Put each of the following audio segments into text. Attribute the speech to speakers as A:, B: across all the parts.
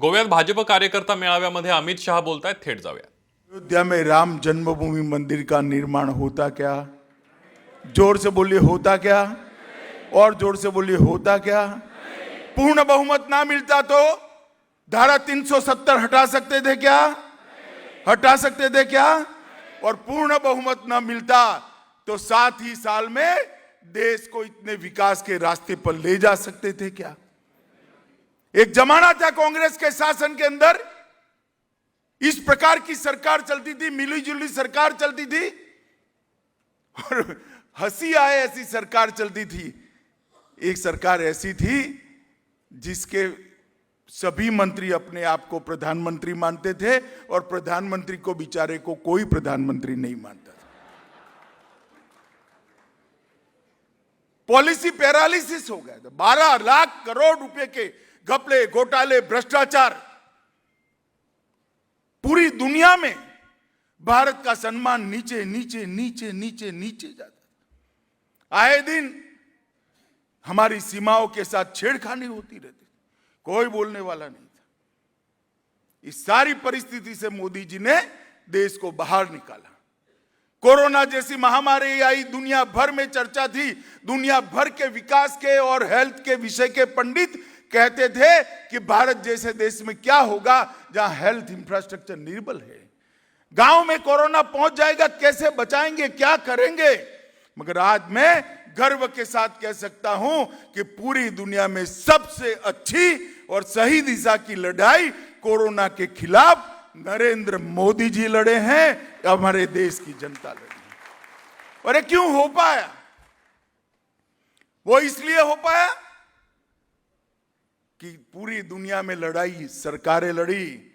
A: गोव्यात भाजप कार्यकर्ता मेळाव्यामध्ये अमित शहा बोलतायत, थेट जाऊया।
B: अयोध्या में राम जन्मभूमि मंदिर का निर्माण होता क्या? जोर से बोलिए, होता क्या? और जोर से बोलिए, होता क्या? पूर्ण बहुमत ना मिलता तो धारा 370 हटा सकते थे क्या? हटा सकते थे क्या? और पूर्ण बहुमत ना मिलता तो 7 ही साल में देश को इतने विकास के रास्ते पर ले जा सकते थे क्या? एक जमाना था कांग्रेस के शासन के अंदर इस प्रकार की सरकार चलती थी, मिली जुली सरकार चलती थी और हंसी आए ऐसी सरकार चलती थी। एक सरकार ऐसी थी जिसके सभी मंत्री अपने आप को प्रधानमंत्री मानते थे और प्रधानमंत्री को बेचारे को कोई प्रधानमंत्री नहीं मानता था। पॉलिसी पैरालिसिस हो गया था। 12 लाख करोड़ रुपए के घपले, घोटाले, भ्रष्टाचार, पूरी दुनिया में भारत का सम्मान नीचे नीचे नीचे नीचे नीचे जाता। आए दिन हमारी सीमाओं के साथ छेड़खानी होती रहती, कोई बोलने वाला नहीं था। इस सारी परिस्थिति से मोदी जी ने देश को बाहर निकाला। कोरोना जैसी महामारी आई, दुनिया भर में चर्चा थी। दुनिया भर के विकास के और हेल्थ के विषय के पंडित कहते थे कि भारत जैसे देश में क्या होगा जहां हेल्थ इंफ्रास्ट्रक्चर निर्बल है। गांव में कोरोना पहुंच जाएगा, कैसे बचाएंगे, क्या करेंगे? मगर आज मैं गर्व के साथ कह सकता हूं कि पूरी दुनिया में सबसे अच्छी और सही दिशा की लड़ाई कोरोना के खिलाफ नरेंद्र मोदी जी लड़े हैं, हमारे देश की जनता लड़ी है। और ये क्यों हो पाया? वो इसलिए हो पाया कि पूरी दुनिया में लड़ाई सरकारें लड़ी,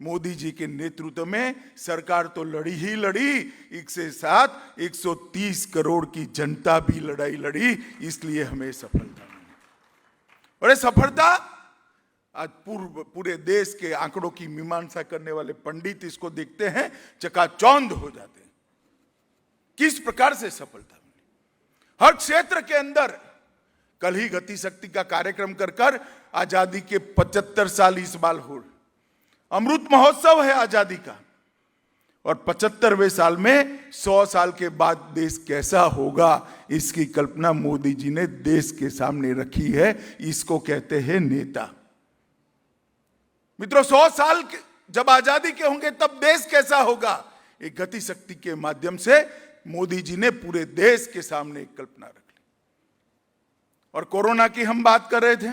B: मोदी जी के नेतृत्व में सरकार तो लड़ी ही लड़ी, इसके साथ 130 करोड़ की जनता भी लड़ाई लड़ी, इसलिए हमें सफलता मिली। और ये सफलता आज पूरे देश के आंकड़ों की मीमांसा करने वाले पंडित इसको देखते हैं, चकाचौंध हो जाते हैं किस प्रकार से सफलता मिली। हर क्षेत्र के अंदर कल ही गति शक्ति का कार्यक्रम कर आजादी के 75 साल इस बार हो, अमृत महोत्सव है आजादी का, और 75वें साल में 100 साल के बाद देश कैसा होगा इसकी कल्पना मोदी जी ने देश के सामने रखी है। इसको कहते हैं नेता। मित्रों, 100 साल जब आजादी के होंगे तब देश कैसा होगा, एक गति शक्ति के माध्यम से मोदी जी ने पूरे देश के सामने एक कल्पना रखी। और कोरोना की हम बात कर रहे थे।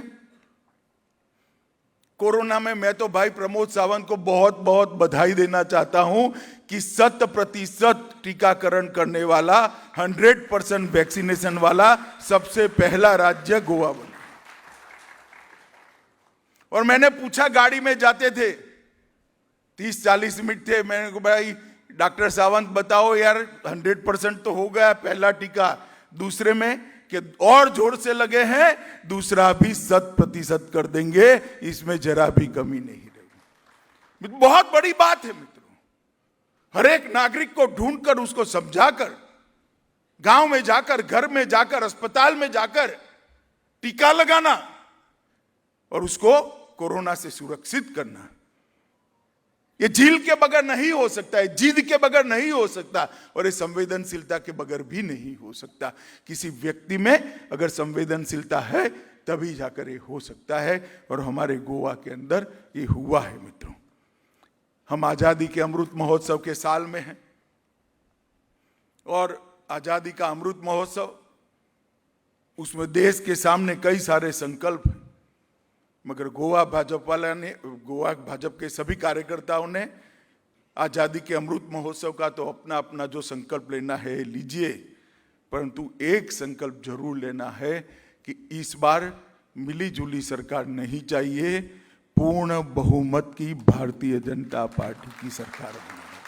B: कोरोना में मैं तो भाई प्रमोद सावंत को बहुत बहुत बधाई देना चाहता हूं कि 100% टीकाकरण करने वाला, 100% वैक्सीनेशन वाला सबसे पहला राज्य गोवा बना। और मैंने पूछा, गाड़ी में जाते थे, 30-40 मिनट थे, मैंने कहा भाई डॉक्टर सावंत बताओ यार 100% तो हो गया पहला टीका, दूसरे में कि और जोर से लगे हैं, दूसरा भी 100% कर देंगे, इसमें जरा भी कमी नहीं रहेगी। बहुत बड़ी बात है मित्रों। हर एक नागरिक को ढूंढकर, उसको समझाकर, गांव में जाकर, घर में जाकर, अस्पताल में जाकर टीका लगाना और उसको कोरोना से सुरक्षित करना, ये झील के बगैर नहीं हो सकता है, जिद के बगैर नहीं हो सकता, और ये संवेदनशीलता के बगैर भी नहीं हो सकता। किसी व्यक्ति में अगर संवेदनशीलता है तभी जाकर ये हो सकता है, और हमारे गोवा के अंदर ये हुआ है। मित्रों, हम आजादी के अमृत महोत्सव के साल में हैं, और आजादी का अमृत महोत्सव, उसमें देश के सामने कई सारे संकल्प हैं, मगर गोवा भाजपा के सभी कार्यकर्ताओं ने आजादी के अमृत महोत्सव का तो अपना अपना जो संकल्प लेना है लीजिए, परंतु एक संकल्प जरूर लेना है कि इस बार मिली जुली सरकार नहीं चाहिए, पूर्ण बहुमत की भारतीय जनता पार्टी की सरकार होनी है।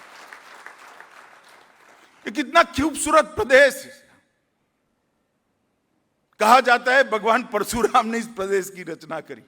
B: ये कितना खूबसूरत प्रदेश है। कहा जाता है भगवान परशुराम ने इस प्रदेश की रचना करी।